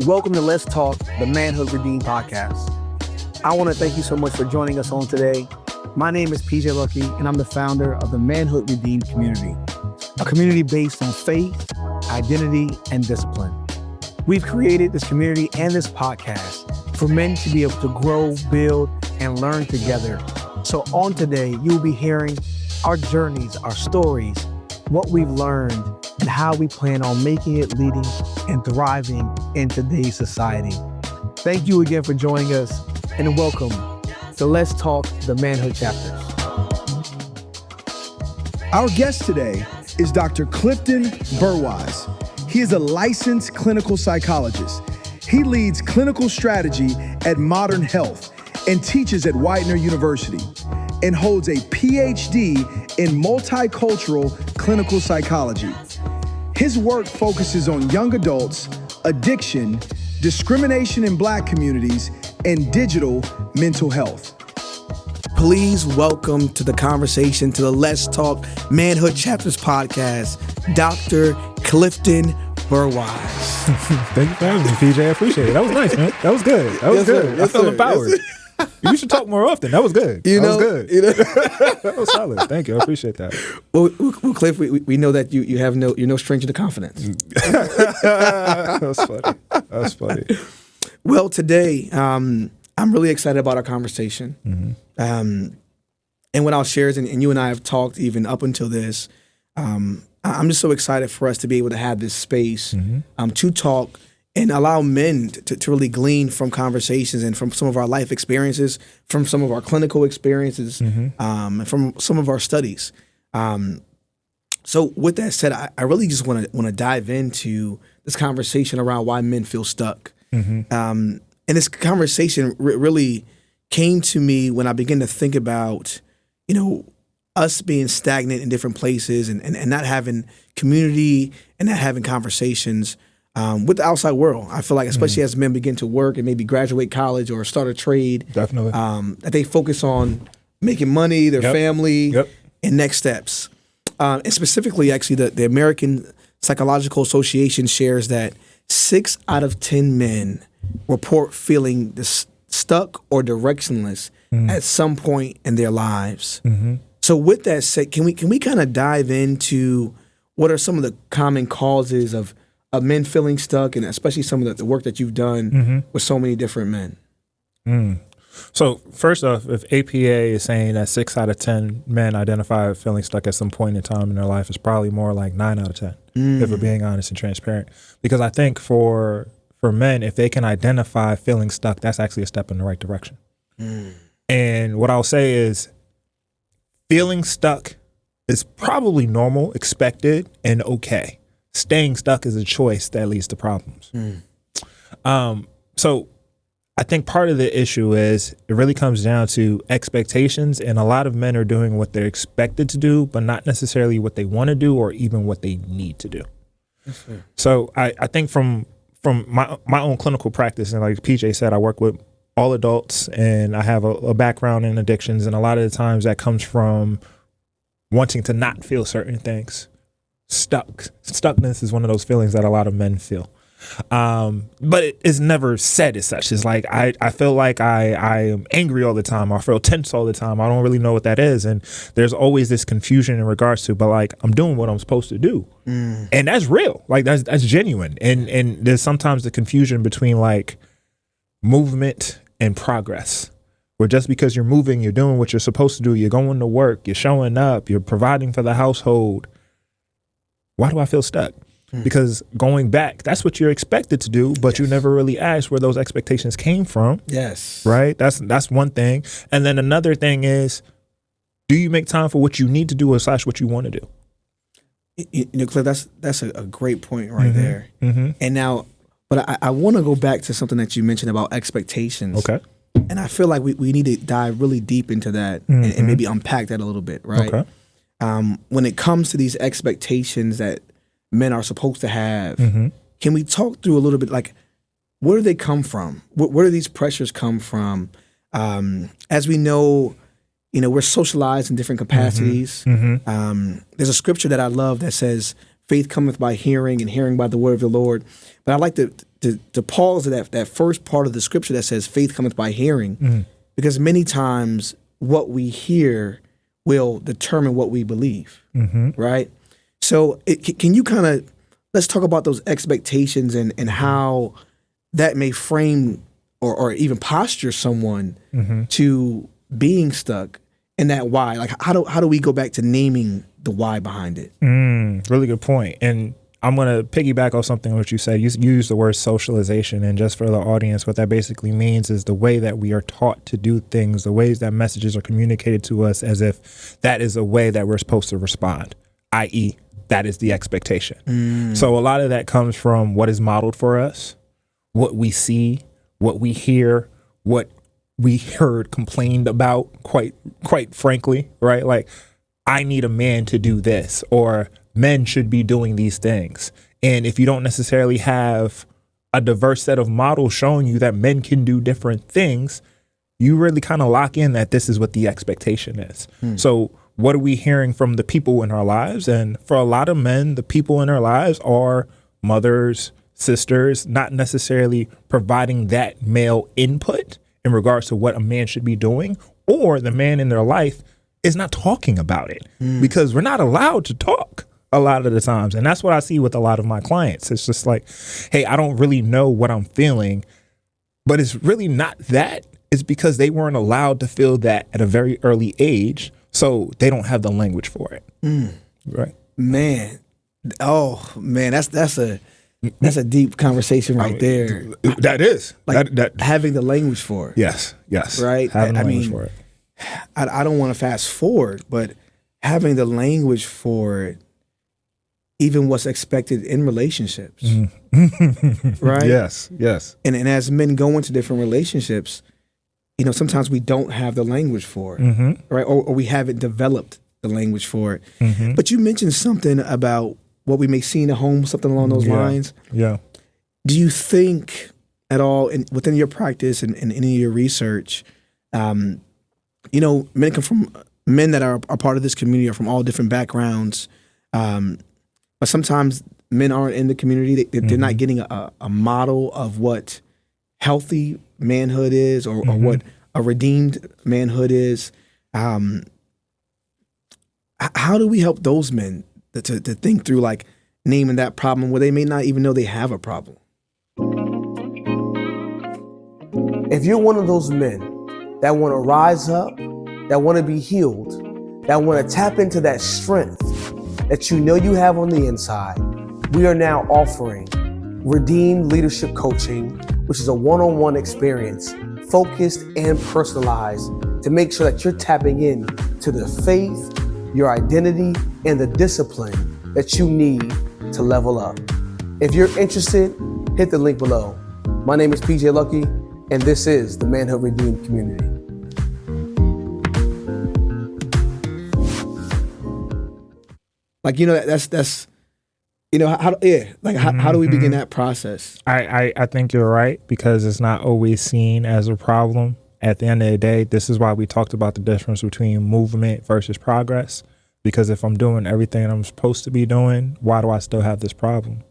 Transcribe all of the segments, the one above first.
Welcome to Let's Talk, the Manhood Redeemed podcast. I want to thank you so much for joining us on today. My name is PeJay Lucky, and I'm the founder of the Manhood Redeemed community, a community based on faith, identity, and discipline. We've created this community and this podcast for men to be able to grow, build, and learn together. So on today, you'll be hearing our journeys, our stories, what we've learned, and how we plan on making it, leading, and thriving in today's society. Thank you again for joining us, and welcome to Let's Talk, the Manhood Chapters. Our guest today is Dr. Clifton Berwise. He is a licensed clinical psychologist. He leads clinical strategy at Modern Health and teaches at Widener University, and holds a PhD in multicultural clinical psychology. His work focuses on young adults, addiction, discrimination in Black communities, and digital mental health. Please welcome to the conversation, to the Let's Talk Manhood Chapters podcast, Dr. Clifton Berwise. Thank you for having me, PJ. I appreciate it. That was nice, man. That was good. That was good. I feel empowered. You should talk more often. That was good. That was good. That was solid. Thank you. I appreciate that. Well, Cliff, we know that you're no stranger to confidence. That was funny. That was funny. Well, today, I'm really excited about our conversation. Mm-hmm. And what I'll share is, and you and I have talked even up until this, I'm just so excited for us to be able to have this space to talk and allow men to really glean from conversations and from some of our life experiences, from some of our clinical experiences, and from some of our studies. So with that said, I really just want to dive into this conversation around why men feel stuck. And this conversation really came to me when I began to think about, us being stagnant in different places and not having community and not having conversations with the outside world. I feel like, especially as men begin to work and maybe graduate college or start a trade, Definitely. That they focus on making money, their family, and next steps. And specifically, actually, the American Psychological Association shares that 6 out of 10 men report feeling stuck or directionless at some point in their lives. So with that said, can we kind of dive into what are some of the common causes of men feeling stuck, and especially some of the work that you've done with so many different men? So first off, if APA is saying that 6 out of 10 men identify feeling stuck at some point in time in their life, it's probably more like 9 out of 10, if we're being honest and transparent. Because I think for men, if they can identify feeling stuck, that's actually a step in the right direction. And what I'll say is feeling stuck is probably normal, expected, and okay. Staying stuck is a choice that leads to problems. So I think part of the issue is it really comes down to expectations, and a lot of men are doing what they're expected to do, but not necessarily what they want to do or even what they need to do. So I think from my own clinical practice, and like PJ said, I work with all adults, and I have a background in addictions, and a lot of the times that comes from wanting to not feel certain things. Stuckness is one of those feelings that a lot of men feel. But it is never said as such. It's like I feel like I am angry all the time. I feel tense all the time. I don't really know what that is. And there's always this confusion in regards to, but like I'm doing what I'm supposed to do. And that's real. Like that's genuine. And there's sometimes the confusion between like movement and progress. Where just because you're moving, you're doing what you're supposed to do, you're going to work, you're showing up, you're providing for the household. Why do I feel stuck? Because going back, that's what you're expected to do, but you never really asked where those expectations came from. Yes. Right? That's one thing. And then another thing is, do you make time for what you need to do or / what you want to do? Cliff, that's a great point right there. And now, but I want to go back to something that you mentioned about expectations. Okay. And I feel like we need to dive really deep into that and maybe unpack that a little bit, right? Okay. When it comes to these expectations that men are supposed to have, can we talk through a little bit, like, where do they come from? Where do these pressures come from? As we know, we're socialized in different capacities. There's a scripture that I love that says, faith cometh by hearing, and hearing by the word of the Lord. But I'd like to pause at that first part of the scripture that says faith cometh by hearing, because many times what we hear will determine what we believe, right? So can you kind of, let's talk about those expectations and how that may frame or even posture someone to being stuck in that why. Like how do we go back to naming the why behind it? Really good point. And I'm going to piggyback off something what you said. You used the word socialization, and just for the audience, what that basically means is the way that we are taught to do things, the ways that messages are communicated to us as if that is a way that we're supposed to respond, i.e., that is the expectation. So a lot of that comes from what is modeled for us, what we see, what we hear, what we heard complained about, quite frankly, right? Like, I need a man to do this, or men should be doing these things. And if you don't necessarily have a diverse set of models showing you that men can do different things, you really kind of lock in that this is what the expectation is. So what are we hearing from the people in our lives? And for a lot of men, the people in our lives are mothers, sisters, not necessarily providing that male input in regards to what a man should be doing, or the man in their life is not talking about it because we're not allowed to talk a lot of the times. And that's what I see with a lot of my clients. It's just like, hey, I don't really know what I'm feeling, but it's really not that. It's because they weren't allowed to feel that at a very early age. So they don't have the language for it. Right. Man. Oh man, that's a deep conversation right there. That is. Like that having the language for it. Yes. Right? Having the language for it. I don't want to fast forward, but having the language for it, even what's expected in relationships. Right? Yes. And as men go into different relationships, sometimes we don't have the language for it, right? Or we haven't developed the language for it. But you mentioned something about what we may see in a home, something along those lines. Yeah. Do you think at all within your practice and in your research, men that are part of this community are from all different backgrounds, but sometimes men aren't in the community. They're not getting a model of what healthy manhood is or what a redeemed manhood is. How do we help those men to think through like naming that problem where they may not even know they have a problem? If you're one of those men that want to rise up, that want to be healed, that want to tap into that strength that you know you have on the inside, we are now offering Redeemed Leadership Coaching, which is a one-on-one experience, focused and personalized to make sure that you're tapping in to the faith, your identity, and the discipline that you need to level up. If you're interested, hit the link below. My name is PeJay Lucky, and this is the Manhood Redeemed community. Like, that's how do we begin that process? I think you're right, because it's not always seen as a problem. At the end of the day, this is why we talked about the difference between movement versus progress. Because if I'm doing everything I'm supposed to be doing, why do I still have this problem?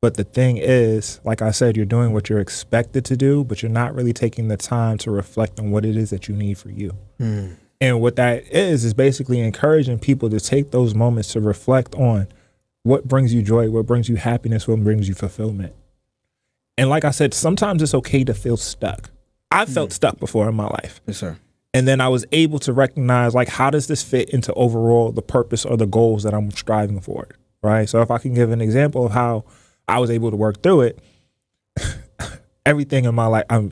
But the thing is, like I said, you're doing what you're expected to do, but you're not really taking the time to reflect on what it is that you need for you. And what that is basically encouraging people to take those moments to reflect on what brings you joy, what brings you happiness, what brings you fulfillment. And like I said, sometimes it's okay to feel stuck. I've felt stuck before in my life. Yes, sir. And then I was able to recognize, like, how does this fit into overall the purpose or the goals that I'm striving for, right? So if I can give an example of how I was able to work through it, everything in my life, I'm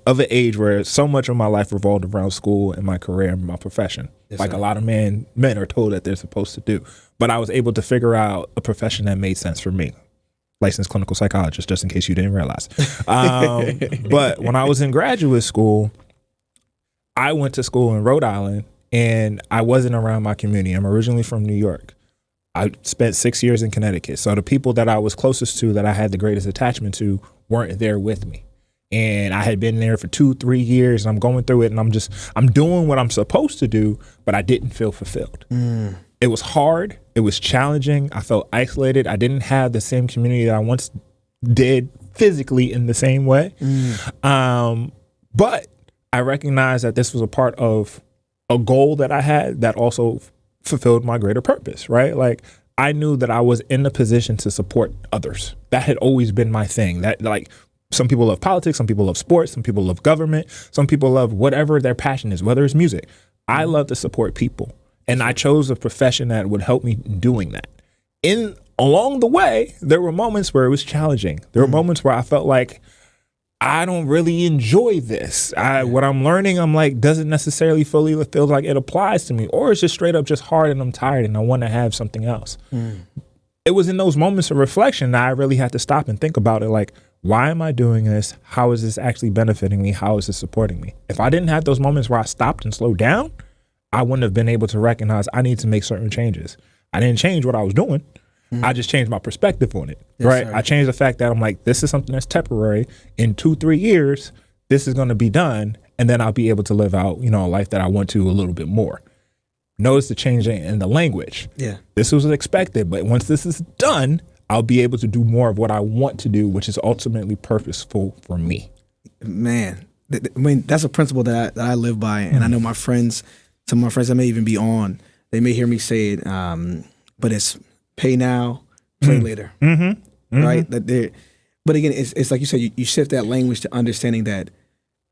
of an age where so much of my life revolved around school and my career and my profession. Yes, like sir. A lot of men are told that they're supposed to do. But I was able to figure out a profession that made sense for me. Licensed clinical psychologist, just in case you didn't realize. But when I was in graduate school, I went to school in Rhode Island, and I wasn't around my community. I'm originally from New York. I spent 6 years in Connecticut. So the people that I was closest to, that I had the greatest attachment to, weren't there with me. And I had been there for 2-3 years, and I'm going through it, and I'm doing what I'm supposed to do, but I didn't feel fulfilled. it was hard. It was challenging. I felt isolated. I didn't have the same community that I once did physically in the same way. But I recognized that this was a part of a goal that I had that also fulfilled my greater purpose, right? Like, I knew that I was in the position to support others. That had always been my thing. That, like, some people love politics, some people love sports, some people love government, some people love whatever their passion is, whether it's music. I love to support people. And I chose a profession that would help me doing that. Along the way, there were moments where it was challenging. There were moments where I felt like I don't really enjoy this. What I'm learning, I'm like, doesn't necessarily fully feel like it applies to me, or it's just straight up just hard and I'm tired and I want to have something else. It was in those moments of reflection that I really had to stop and think about it. Like, why am I doing this? How is this actually benefiting me? How is this supporting me? If I didn't have those moments where I stopped and slowed down, I wouldn't have been able to recognize I need to make certain changes. I didn't change what I was doing. I just changed my perspective on it, right? Sir. I changed the fact that I'm like, this is something that's temporary. In 2-3 years, this is going to be done. And then I'll be able to live out, a life that I want to a little bit more. Notice the change in the language. Yeah. This was expected, but once this is done, I'll be able to do more of what I want to do, which is ultimately purposeful for me. Man, that's a principle that I live by. And I know my friends, some of my friends that may even be on, they may hear me say it, but it's pay now, play later, right? But again, it's like you said, you shift that language to understanding that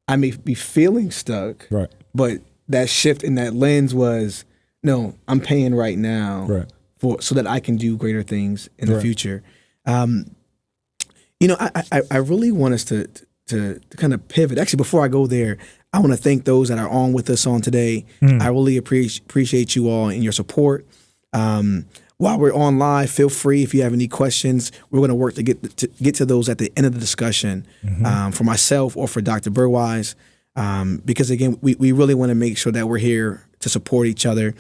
I may be feeling stuck, right? But that shift in that lens was, no, I'm paying right now, right, so that I can do greater things in the future. I really want us to kind of pivot. Actually, before I go there, I want to thank those that are on with us on today. I really appreciate you all and your support. While we're on live, feel free if you have any questions. We're going to work to get to those at the end of the discussion, for myself or for Dr. Berwise, because again, we really want to make sure that we're here to support each other.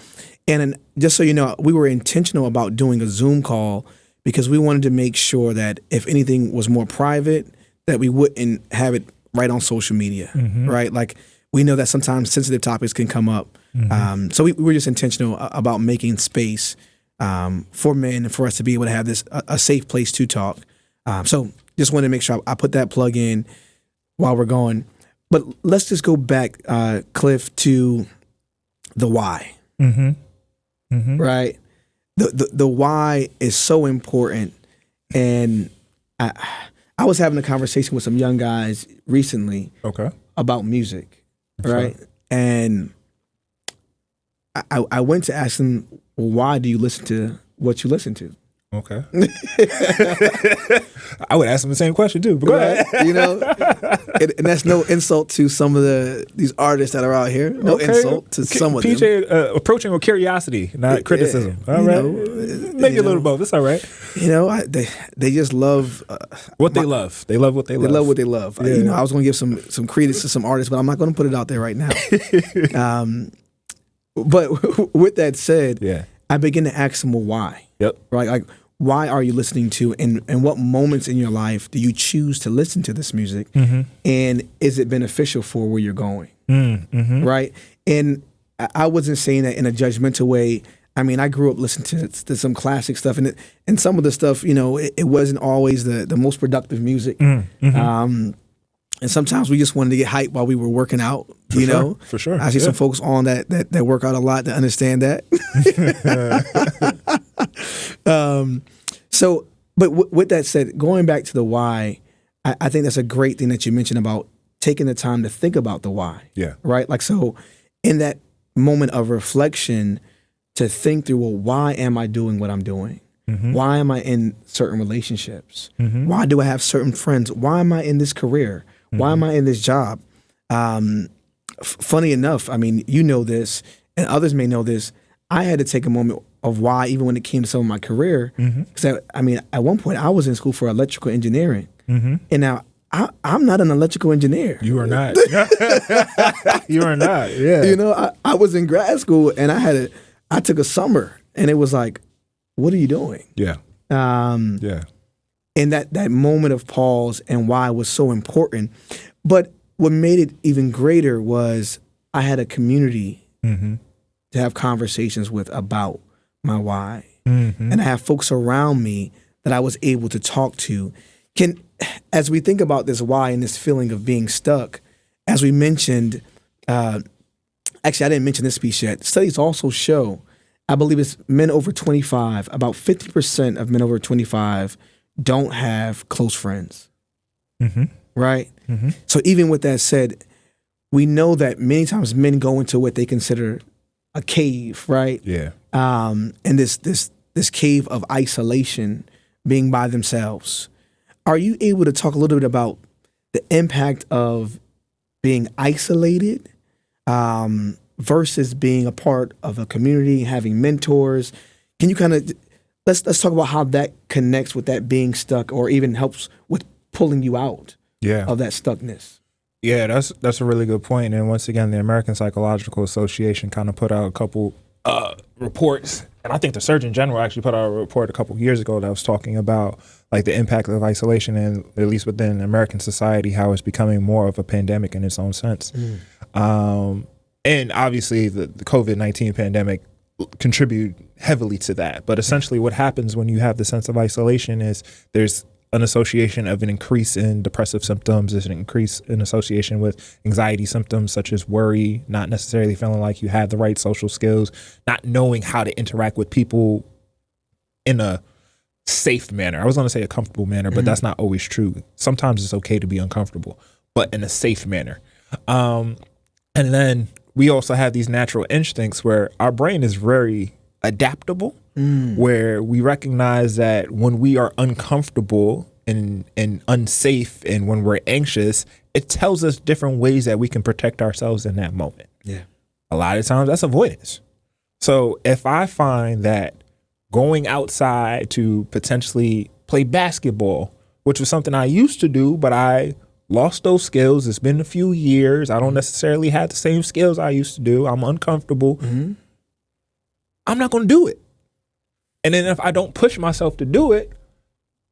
And just so you know, we were intentional about doing a Zoom call because we wanted to make sure that if anything was more private, that we wouldn't have it right on social media, right? Like, we know that sometimes sensitive topics can come up. So we were just intentional about making space for men and for us to be able to have this a safe place to talk. So just wanted to make sure I put that plug in while we're going. But let's just go back, Cliff, to the why. Right? The why is so important. And I was having a conversation with some young guys recently about music, right? And I went to ask them, well, why do you listen to what you listen to? Okay. I would ask them the same question too, but go ahead. And that's no insult to some of these artists that are out here. No insult to some of them. PeJay approaching with curiosity, not criticism. All right. Maybe a little both. It's all right. They just love what they love. They love what they love. They love what they love. Yeah. I was going to give some credence to some artists, but I'm not going to put it out there right now. But with that said, I begin to ask them, well, why? Yep. Right? Like, why are you listening to, and what moments in your life do you choose to listen to this music? And is it beneficial for where you're going? Right? And I wasn't saying that in a judgmental way. I mean, I grew up listening to some classic stuff, and some of the stuff, it wasn't always the most productive music. And sometimes we just wanted to get hyped while we were working out, For sure. I see some folks on that work out a lot to understand that. But with that said, going back to the why, I think that's a great thing that you mentioned about taking the time to think about the why. Yeah. Right? Like, so in that moment of reflection, to think through, well, why am I doing what I'm doing? Why am I in certain relationships? Why do I have certain friends? Why am I in this career? Why am I in this job? Funny enough, I mean, you know this, and others may know this. I had to take a moment of why, even when it came to some of my career. Because I mean, at one point, I was in school for electrical engineering, and now I'm not an electrical engineer. You are not. You are not. Yeah. I was in grad school, and I took a summer, and it was like, what are you doing? Yeah. And that moment of pause and why was so important. But what made it even greater was I had a community to have conversations with about my why. And I have folks around me that I was able to talk to. As we think about this why and this feeling of being stuck, as we mentioned, actually I didn't mention this piece yet. Studies also show, I believe it's men over 25, about 50% of men over 25 don't have close friends. Right? So even with that said, we know that many times men go into what they consider a cave, right? Yeah. And this cave of isolation, being by themselves. Are you able to talk a little bit about the impact of being isolated versus being a part of a community, having mentors? Can you kind of let's talk about how that connects with that being stuck, or even helps with pulling you out of that stuckness? Yeah, that's a really good point. And once again, the American Psychological Association kind of put out a couple reports, and I think the Surgeon General actually put out a report a couple years ago that was talking about like the impact of isolation, and at least within American society, how it's becoming more of a pandemic in its own sense. And obviously the COVID-19 pandemic contributed heavily to that. But essentially what happens when you have the sense of isolation is there's an association of an increase in depressive symptoms, there's an increase in association with anxiety symptoms such as worry, not necessarily feeling like you have the right social skills, not knowing how to interact with people in a safe manner. I was going to say a comfortable manner, but that's not always true. Sometimes it's okay to be uncomfortable, but in a safe manner. And then we also have these natural instincts where our brain is very adaptable, where we recognize that when we are uncomfortable and unsafe and when we're anxious, it tells us different ways that we can protect ourselves in that moment. Yeah. A lot of times that's avoidance. So if I find that going outside to potentially play basketball, which was something I used to do, but I lost those skills. It's been a few years. I don't necessarily have the same skills I used to do. I'm uncomfortable. I'm not going to do it. And then if I don't push myself to do it,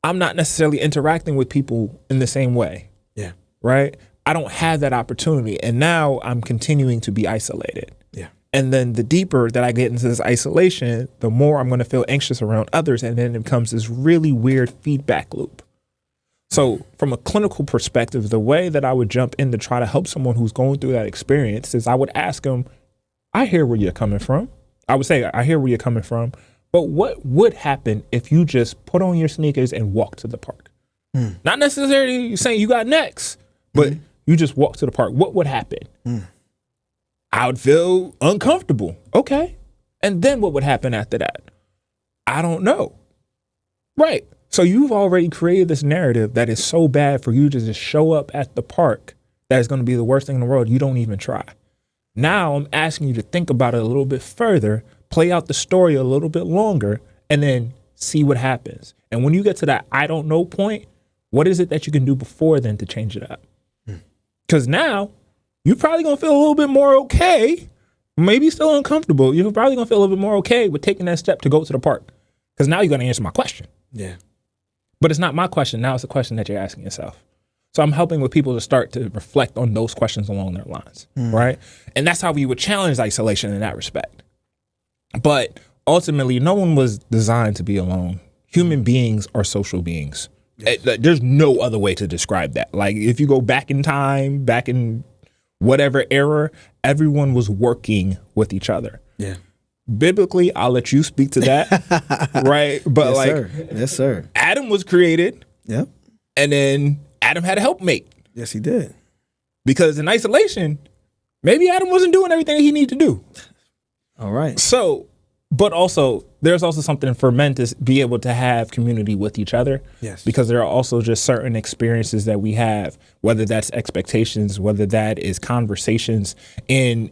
I'm not necessarily interacting with people in the same way. Yeah. Right? I don't have that opportunity. And now I'm continuing to be isolated. Yeah. And then the deeper that I get into this isolation, the more I'm going to feel anxious around others. And then it becomes this really weird feedback loop. So from a clinical perspective, the way that I would jump in to try to help someone who's going through that experience is I would ask them, I hear where you're coming from. I would say, I hear where you're coming from. But what would happen if you just put on your sneakers and walk to the park? Not necessarily saying you got next, but you just walk to the park. What would happen? I would feel uncomfortable. Okay. And then what would happen after that? I don't know. Right. So you've already created this narrative that is so bad for you to just show up at the park that is going to be the worst thing in the world. You don't even try. Now I'm asking you to think about it a little bit further, play out the story a little bit longer, and then see what happens. And when you get to that I don't know point, what is it that you can do before then to change it up? Because now you're probably going to feel a little bit more okay, maybe still uncomfortable. You're probably going to feel a little bit more okay with taking that step to go to the park. Because now you're going to answer my question. Yeah. But it's not my question. Now it's a question that you're asking yourself. So I'm helping with people to start to reflect on those questions along their lines, right? And that's how we would challenge isolation in that respect. But ultimately, no one was designed to be alone. Human beings are social beings. Yes. There's no other way to describe that. Like if you go back in time, back in whatever era, everyone was working with each other. Yeah. Biblically, I'll let you speak to that, right? But Yes, sir. Adam was created. Yep. And then Adam had a helpmate. Yes, he did. Because in isolation, maybe Adam wasn't doing everything he needed to do. All right. So, but also, there's also something for men to be able to have community with each other. Yes. Because there are also just certain experiences that we have, whether that's expectations, whether that is conversations, and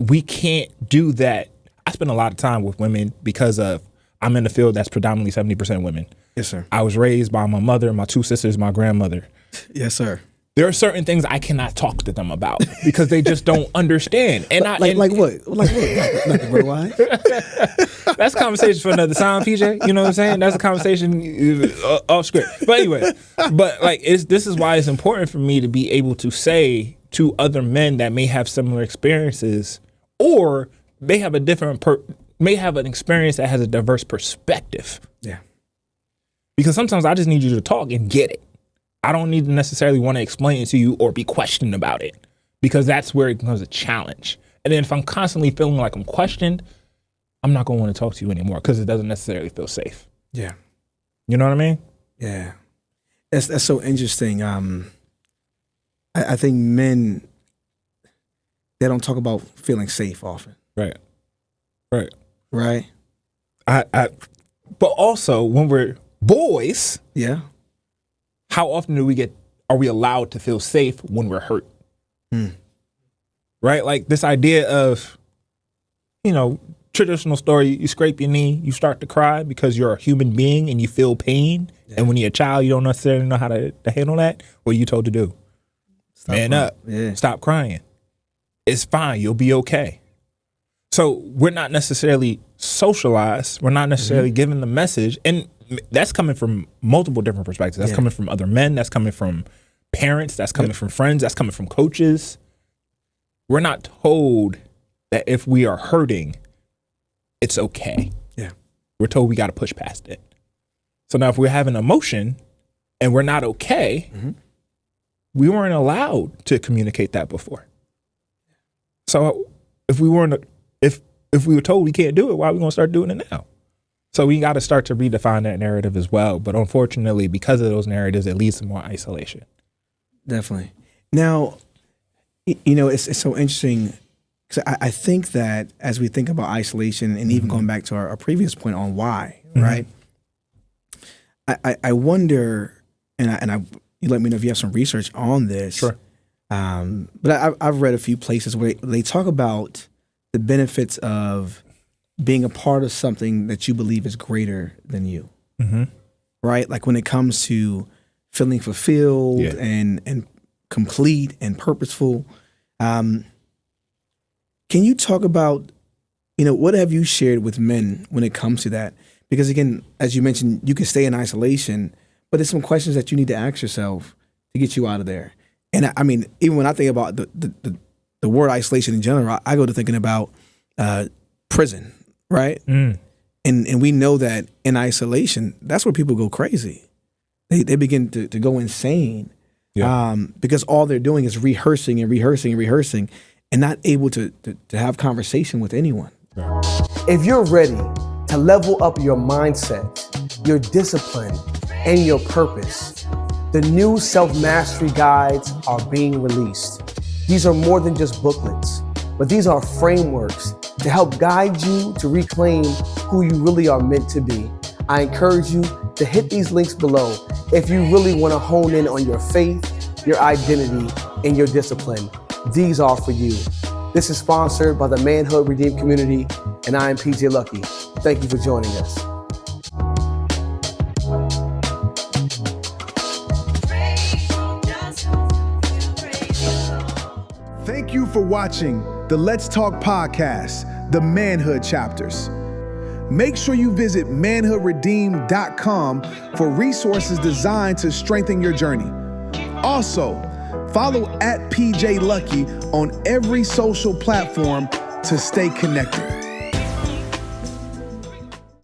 we can't do that. I spend a lot of time with women because I'm in a field that's predominantly 70% women. Yes, sir. I was raised by my mother, my two sisters, my grandmother. Yes, sir. There are certain things I cannot talk to them about because they just don't understand. And like what? Like Dr. Berwise? That's a conversation for another time, PJ. You know what I'm saying? That's a conversation off script. But anyway, this is why it's important for me to be able to say to other men that may have similar experiences or may have a different may have an experience that has a diverse perspective. Yeah. Because sometimes I just need you to talk and get it. I don't need to necessarily want to explain it to you or be questioned about it, because that's where it becomes a challenge. And then if I'm constantly feeling like I'm questioned, I'm not going to want to talk to you anymore because it doesn't necessarily feel safe. Yeah. You know what I mean? Yeah. That's so interesting. I think men, they don't talk about feeling safe often. Right. Right? But also when we're boys, Yeah. how often are we allowed to feel safe when we're hurt? Right? Like this idea of, traditional story, you scrape your knee, you start to cry because you're a human being and you feel pain. Yeah. And when you're a child, you don't necessarily know how to handle that. What are you told to do? Man up. Yeah. Stop crying. It's fine. You'll be okay. So we're not necessarily socialized. We're not necessarily given the message. And that's coming from multiple different perspectives. That's coming from other men. That's coming from parents. That's coming from friends. That's coming from coaches. We're not told that if we are hurting, it's okay. Yeah. We're told we got to push past it. So now if we're having emotion and we're not okay, we weren't allowed to communicate that before. So if we were told we can't do it, why are we going to start doing it now? So we got to start to redefine that narrative as well. But unfortunately, because of those narratives, it leads to more isolation. Definitely. Now, it's so interesting, because I think that as we think about isolation, and even going back to our previous point on why, right? I wonder, and you let me know if you have some research on this. Sure. But I've read a few places where they talk about the benefits of being a part of something that you believe is greater than you, right? Like when it comes to feeling fulfilled and complete and purposeful. Can you talk about, what have you shared with men when it comes to that? Because again, as you mentioned, you can stay in isolation, but there's some questions that you need to ask yourself to get you out of there. And I mean, even when I think about the word isolation in general, I go to thinking about prison, right? And we know that in isolation, that's where people go crazy. They begin to go insane because all they're doing is rehearsing and not able to have conversation with anyone. If you're ready to level up your mindset, your discipline, and your purpose, the new self-mastery guides are being released. These are more than just booklets, but these are frameworks to help guide you to reclaim who you really are meant to be. I encourage you to hit these links below if you really want to hone in on your faith, your identity, and your discipline. These are for you. This is sponsored by the Manhood Redeemed community, and I am PeJay Lucky. Thank you for joining us. Thank you for watching the Let's Talk podcast, the Manhood Chapters. Make sure you visit manhoodredeemed.com for resources designed to strengthen your journey. Also, follow @PeJay Lucky on every social platform to stay connected.